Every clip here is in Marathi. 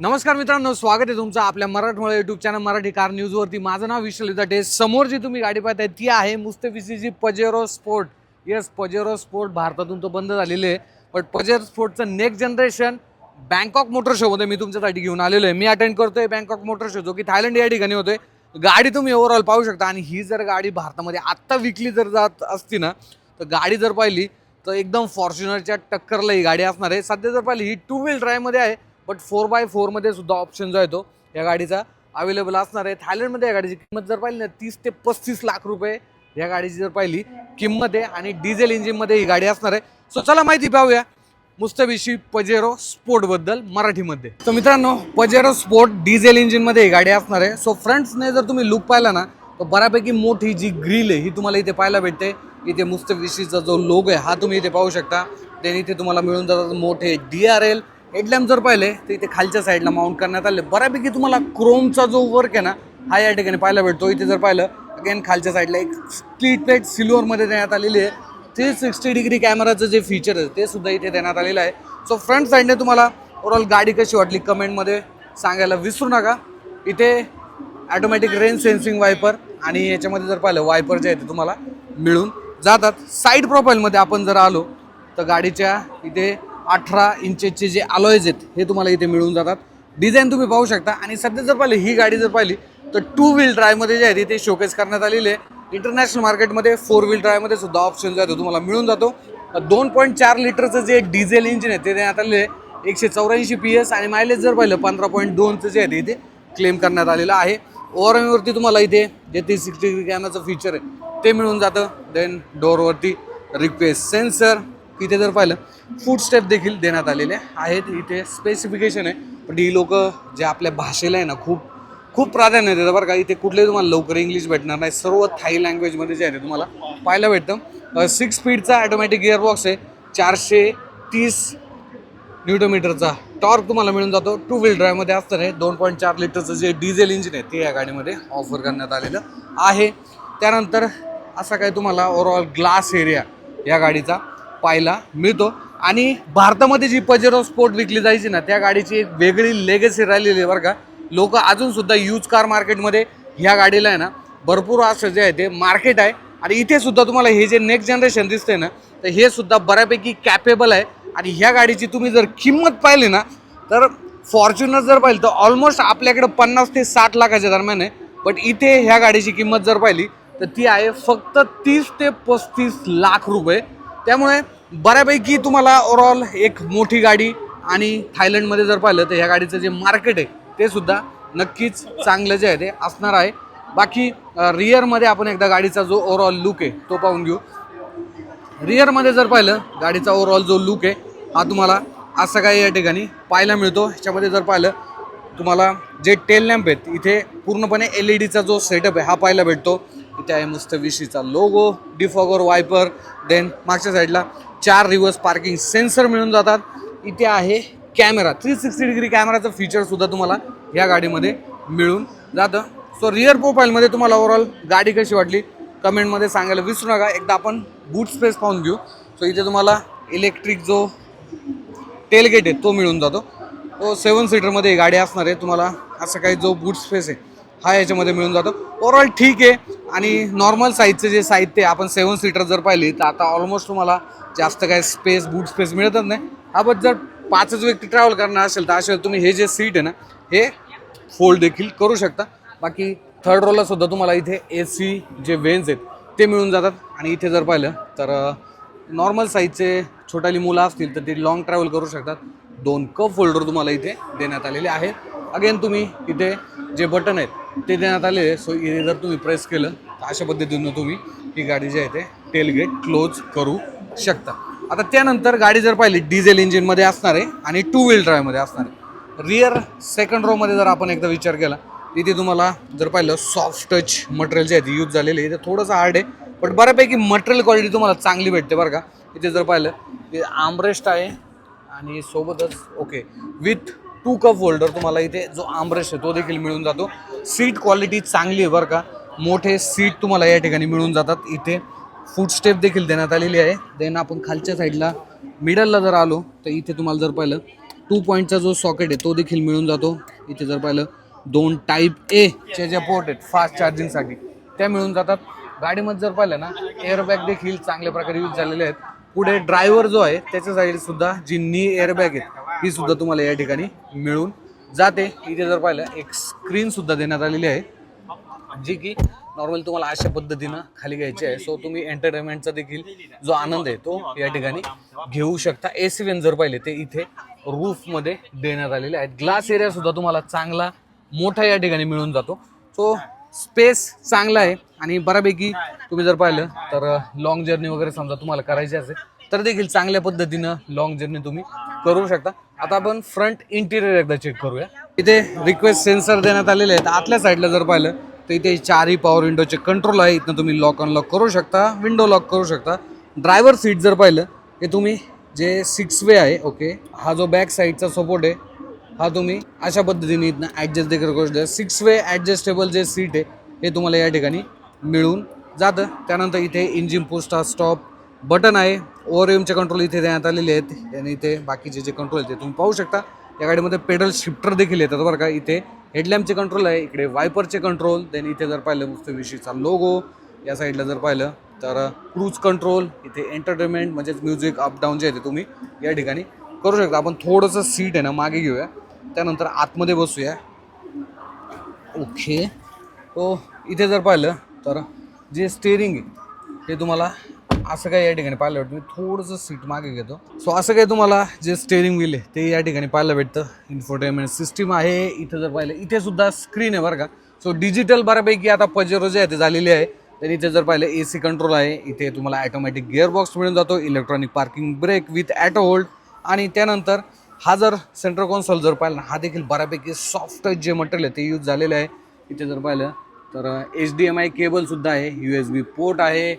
नमस्कार मित्रांनो, स्वागत आहे तुमचं आपल्या मराठमोळा यूट्यूब चॅनल मराठी कार न्यूजवरती। माझं नाव विशाल दाटे। समोर जी तुम्ही गाडी पाहताय ती आहे मुस्तफीची Pajero sport. Yes, Pajero sport भारतातून तो बंद झालेले आहे, पण पजेरो स्पोर्टचं next generation Bangkok motor show मध्ये मी तुमच्यासाठी घेऊन आलेलो आहे। मी अटेंड करतोय बँकॉक मोटर शो, जो की थायलंड या ठिकाणी होतोय। गाडी तुम्ही ओव्हरऑल पाहू शकता, आणि ही जर गाडी भारतामध्ये आत्ता विकली जर जात असती ना, तर गाडी जर पाहिली तर एकदम फॉर्च्युनरच्या टक्करला ही गाडी असणार आहे। सध्या जर पाहिली ही 2 व्हील ड्राईव्हमध्ये आहे, बट 4x4 मध्ये सुद्धा ऑप्शन जो आहे तो या गाडीचा अवेलेबल असणार आहे। थायलंडमध्ये या गाडीची किंमत जर पाहिली ना 30 ते 35 लाख रुपये या गाडीची जर पाहिली किंमत आहे, आणि डिझेल इंजिनमध्ये ही गाडी असणार आहे। सो चला माहिती पाहूया मुस्तफीची पजेरो स्पोर्ट बद्दल मराठीमध्ये। तर मित्रांनो, पजेरो स्पोर्ट डिझेल इंजिनमध्ये ही गाडी असणार आहे। सो फ्रंट्सने जर तुम्ही लुक पाहिला ना, तर बऱ्यापैकी मोठी जी ग्रिल आहे ही तुम्हाला इथे पाहायला भेटते। इथे मुस्तफीचा जो लोगो आहे हा तुम्ही इथे पाहू शकता। त्याने इथे तुम्हाला मिळून जातात मोठे DRL हेडलॅम्प। जर पाहिले तर इथे खालच्या साईडला माउंट करण्यात आले। बऱ्यापैकी तुम्हाला क्रोमचा जो वर्क आहे ना हा या ठिकाणी पाहायला भेटतो। इथे जर पाहिलं अगेन खालच्या साईडला एक स्प्लिट प्लेट सिल्वरमध्ये देण्यात आलेली आहे। 360 डिग्री कॅमेराचं जे फीचर आहे ते सुद्धा इथे देण्यात आलेलं आहे। सो फ्रंट साईडने तुम्हाला ओव्हरऑल गाडी कशी वाटली कमेंटमध्ये सांगायला विसरू नका। इथे ऑटोमॅटिक रेन सेन्सिंग वायपर, आणि याच्यामध्ये जर पाहिलं वायपर जे आहे ते तुम्हाला मिळून जातात। साईड प्रोफाईलमध्ये आपण जर आलो तर गाडीच्या इथे 18 इंचचे जे अलॉयज आहेत हे तुम्हाला इथे मिळून जातात। डिझाईन तुम्ही पाहू शकता। आणि सध्या जर पाहिली ही गाडी जर पाहिली तर 2 व्हील ड्राईव्हमध्ये जे आहे ते शोकेस करण्यात आलेले आहे। इंटरनॅशनल मार्केटमध्ये 4 व्हील ड्राईव्हमध्ये सुद्धा ऑप्शन जो आहे तो तुम्हाला मिळून जातो। 2.4 लिटरचं जे डिझेल इंजिन आहे ते देण्यात आलेलं आहे। 184 PS, आणि मायलेज जर पाहिलं 15.2चं जे आहे ते इथे क्लेम करण्यात आलेलं आहे। ओव्हरऑलवरती तुम्हाला इथे जे 360 डिग्री कॅमेराचं फीचर आहे ते मिळून जातं। देन डोअरवरती रिक्वेस्ट सेन्सर, इथे जर पाहिलं फूड स्टेप देखील देण्यात आलेले आहेत। इथे स्पेसिफिकेशन आहे, पण ही लोक जे आपल्या भाषेला आहे ना खूप प्राधान्य देतात बरं का। इथे कुठलेही तुम्हाला लवकर इंग्लिश भेटणार नाही, सर्व थाई लँग्वेजमध्ये जे आहे ते तुम्हाला पाहायला भेटतं। 6 स्पीडचा ऑटोमॅटिक गिअरबॉक्स आहे। 430 न्यूटनमीटरचा टॉर्क तुम्हाला मिळून जातो। 2 व्हील ड्राईव्हमध्ये असताना 2.4 लिटरचं जे डिझेल इंजिन आहे ते या गाडीमध्ये ऑफर करण्यात आलेलं आहे। त्यानंतर असा काही तुम्हाला ओव्हरऑल ग्लास एरिया या गाडीचा पाहायला मिळतो। आणि भारतामध्ये जी पजेरो स्पोर्ट विकली जायची ना त्या गाडीची एक वेगळी लेगसी राहिलेली आहे बरं का। लोक अजूनसुद्धा यूज कार मार्केटमध्ये ह्या गाडीला आहे ना भरपूर असं जे आहे ते मार्केट आहे। आणि इथे सुद्धा तुम्हाला हे जे नेक्स्ट जनरेशन दिसते ना तर हे सुद्धा बऱ्यापैकी कॅपेबल आहे। आणि ह्या गाडीची तुम्ही जर किंमत पाहिली ना तर फॉर्च्युनर जर पाहिली तर ऑलमोस्ट आपल्याकडे 50 ते 60 लाखाच्या दरम्यान आहे, बट इथे ह्या गाडीची किंमत जर पाहिली तर ती आहे फक्त 30 ते 35 लाख रुपये। त्यामुळे बऱ्यापैकी तुम्हाला ओव्हरऑल एक मोठी गाडी, आणि थायलंडमध्ये जर पाहिलं तर ह्या गाडीचं जे मार्केट आहे ते सुद्धा नक्कीच चांगलं जे आहे ते असणार आहे। बाकी रिअरमध्ये आपण एकदा गाडीचा जो ओव्हरऑल लुक आहे तो पाहून घेऊ। रिअरमध्ये जर पाहिलं गाडीचा ओव्हरऑल जो लुक आहे हा तुम्हाला असं काही या ठिकाणी पाहायला मिळतो। ह्याच्यामध्ये जर पाहिलं तुम्हाला जे टेल लॅम्प आहेत इथे पूर्णपणे LED जो सेटअप आहे हा पाहायला भेटतो। इथे आहे मुस्तफीचा लोगो, डिफॉगर वायपर, देन मागच्या साईडला 4 रिव्हर्स पार्किंग सेन्सर मिळून जातात। इथे आहे कॅमेरा, 360 डिग्री कॅमेराचं फीचर सुद्धा तुम्हाला या गाडीमध्ये मिळून जातं। सो रिअर प्रोफाईलमध्ये तुम्हाला ओव्हरऑल गाडी कशी वाटली कमेंटमध्ये सांगायला विसरू नका। एकदा आपण बूट स्पेस पाहून घेऊ। सो इथे तुम्हाला इलेक्ट्रिक जो टेलगेट आहे तो मिळून जातो। तो 7 सीटरमध्ये गाडी असणार आहे। तुम्हाला असं काही जो बूट स्पेस आहे हा याच्यामध्ये मिळून जातो। ओव्हरऑल ठीक आहे। आणि नॉर्मल साईजचं जे साहित्य आपण 7 सीटर जर पाहिली तर आता ऑलमोस्ट तुम्हाला जास्त काय स्पेस बूट स्पेस मिळतच नाही। हा बट जर 5च व्यक्ती ट्रॅव्हल करणार असेल तर असेल तुम्ही हे जे सीट आहे ना हे फोल्ड देखील करू शकता। बाकी थर्ड रोला सुद्धा तुम्हाला इथे AC जे वेन्स आहेत ते मिळून जातात। आणि इथे जर पाहिलं तर नॉर्मल साईजचे छोटाली मुलं असतील तर ते लॉंग ट्रॅव्हल करू शकतात। 2 कप होल्डर तुम्हाला इथे देण्यात आलेले आहेत। अगेन तुम्ही इथे जे बटन आहेत ते देण्यात आलेले, सो इथे जर तुम्ही प्रेस केलं तर अशा पद्धतीनं तुम्ही ही गाडी जी आहे ते टेलगेट क्लोज करू शकता। आता त्यानंतर गाडी जर पाहिली डिझेल इंजिनमध्ये असणार आहे आणि 2 व्हील ड्राईव्हमध्ये असणार आहे। रिअर सेकंड रोमध्ये जर आपण एकदा विचार केला तिथे तुम्हाला जर पाहिलं सॉफ्ट टच मटेरियल जे आहे ते यूज झालेले आहे। इथे थोडंसं हार्ड आहे, बट बऱ्यापैकी मटेरियल क्वालिटी तुम्हाला चांगली भेटते बरं का। इथे जर पाहिलं ते आर्मरेस्ट आहे, आणि सोबतच ओके विथ 2 कप होल्डर तुम्हाला इथे जो आर्मरेस्ट आहे तो देखील मिळून जातो। सीट क्वालिटी चांगली आहे बरं का। मोठे सीट तुम्हाला या ठिकाणी मिळून जातात। इथे फूट स्टेप देखील देण्यात आलेली आहे। देन आपण खालच्या साईडला मिडलला जर आलो तर इथे तुम्हाला जर पाहिलं 2 पॉईंटचा जो सॉकेट आहे तो देखील मिळून जातो. इथे जर पाहिलं 2 टाईप ए चे जे पोर्ट आहेत फास्ट चार्जिंगसाठी त्या मिळून जातात. गाडीमध्ये जर पाहिलं ना एअरबॅग देखील चांगल्या प्रकारे यूज झालेले आहेत. पुढे ड्रायव्हर जो आहे त्याच्या साईड सुद्धा जी नी एअरबॅग आहे ही सुद्धा तुम्हाला या ठिकाणी मिळून जाते. इथे जर पाहिलं एक स्क्रीन सुद्धा देण्यात आलेली आहे जी की नॉर्मल तुम्हाला अशा पद्धतीनं खाली घ्यायची आहे. सो तुम्ही एंटरटेनमेंटचा देखील जो आनंद आहे तो या ठिकाणी घेऊ शकता. AC वेन जर पाहिले ते इथे रूफमध्ये देण्यात आलेले आहेत. ग्लास एरिया सुद्धा तुम्हाला चांगला मोठा या ठिकाणी मिळून जातो. सो स्पेस चांगला आहे आणि बऱ्यापैकी तुम्ही जर पाहिलं तर लॉंग जर्नी वगैरे समजा तुम्हाला करायची असेल तर देखील चांगल्या पद्धतीनं लॉंग जर्नी तुम्ही करू शकता. आता आपण फ्रंट इंटिरियर एकदा चेक करूया. इथे रिक्वेस्ट सेन्सर देण्यात आलेले आहेत. आतल्या साईडला जर पाहिलं तर इथे 4ही पॉवर विंडोचे कंट्रोल आहे. इथनं तुम्ही लॉक अनलॉक करू शकता, विंडो लॉक करू शकता. ड्रायव्हर सीट जर पाहिलं ते तुम्ही जे 6 वे आहे ओके, हा जो बॅक साईडचा सपोर्ट आहे हा तुम्ही अशा पद्धतीने इथनं ॲडजस्ट देखील करू शकता. 6 वे ॲडजस्टेबल जे सीट आहे हे तुम्हाला या ठिकाणी मिळून जातं. त्यानंतर इथे इंजिन पुश स्टॉप बटन आहे. ओव्हरएमचे कंट्रोल इथे देण्यात आलेले आहेत आणि इथे बाकीचे जे कंट्रोल आहेत ते तुम्ही पाहू शकता. या गाडीमध्ये पेडल शिफ्टर देखील येतात बरं का. इथे हेडलॅम्पचे कंट्रोल आहे, इकडे वायपरचे कंट्रोल, देन इथे जर पाहिलं मुस्तफीशीचा लोगो, या साईडला जर पाहिलं तर क्रूज कंट्रोल, इथे एंटरटेनमेंट म्हणजेच म्युझिक अपडाऊन जे आहे ते तुम्ही या ठिकाणी करू शकता. आपण थोडंसं सीट आहे ना मागे घेऊया, त्यानंतर आतमध्ये बसूया. ओके, तो इथे जर पाहिलं तर जे स्टेअरिंग आहे ते तुम्हाला असं काही या ठिकाणी पाहायला भेटतं. मी थोडंसं सीट मागे घेतो. सो असं काही तुम्हाला जे स्टेअरिंग व्हील आहे ते या ठिकाणी पाहायला भेटतं. इन्फोटेनमेंट सिस्टीम आहे. इथं जर पाहिलं इथे सुद्धा स्क्रीन आहे बरं का. सो डिजिटल बऱ्यापैकी आता पजेरो जे आहे ते झालेली आहे. तर इथे जर पाहिलं AC कंट्रोल आहे. इथे तुम्हाला ॲटोमॅटिक गिअरबॉक्स मिळून जातो, electronic parking brake with auto hold. आणि त्यानंतर हा जर सेंट्रल कॉन्सोल जर पाहिलं ना हा देखील बऱ्यापैकी सॉफ्ट जे मटेरियल आहे ते यूज झालेलं आहे. इथे जर पाहिलं तर HDMI केबलसुद्धा आहे, USB पोर्ट आहे.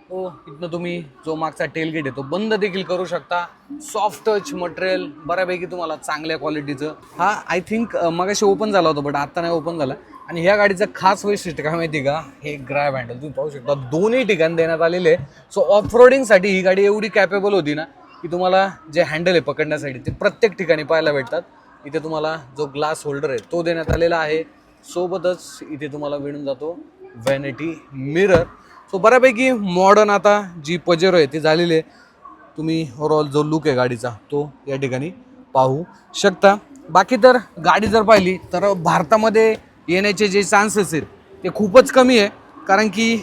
हो, इथनं तुम्ही जो मागचा टेलगेट आहे तो बंद देखील करू शकता. सॉफ्ट टच मटेरियल बऱ्यापैकी तुम्हाला चांगल्या क्वालिटीचं. हा आय थिंक मगाशी ओपन झाला होता बट आता नाही ओपन झाला. आणि ह्या गाडीचं खास वैशिष्ट्य काय माहिती का, हे ग्रॅब हँडल तुम्ही पाहू शकता दोन्ही ठिकाणी देण्यात आलेले आहे. सो ऑफ रोडिंगसाठी ही गाडी एवढी कॅपेबल होती ना की तुम्हाला जे हँडल आहे पकडण्यासाठी ते प्रत्येक ठिकाणी पाहायला भेटतात. इथे तुम्हाला जो ग्लास होल्डर आहे तो देण्यात आलेला आहे. सोबतच इथे तुम्हाला मिळून जातो व्हॅनिटी मिरर. सो बऱ्यापैकी मॉडर्न आता जी पजेरो आहे ती झालेली आहे. तुम्ही ओव्हरऑल जो लुक आहे गाडीचा तो या ठिकाणी पाहू शकता. बाकी तर गाडी जर पाहिली तर भारतामध्ये येण्याचे जे चान्सेस आहेत ते खूपच कमी आहे. कारण की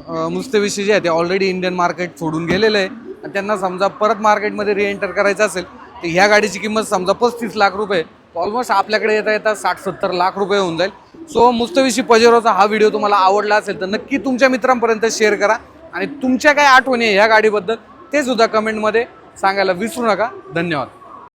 मुस्तफी जे आहे ते ऑलरेडी इंडियन मार्केट सोडून गेलेलं आहे आणि त्यांना समजा परत मार्केटमध्ये रिएंटर करायचं असेल तर ह्या गाडीची किंमत समजा 35 लाख रुपये, ऑलमोस्ट आपल्याकडे येता येता 60-70 लाख रुपये होऊन जाईल. सो मुस्तफी पजेरोचा हा व्हिडिओ तुम्हाला आवडला असेल तर नक्की तुमच्या मित्रांपर्यंत शेअर करा आणि तुमच्या काय आठवणी आहे ह्या गाडीबद्दल ते सुद्धा कमेंटमध्ये सांगायला विसरू नका. धन्यवाद.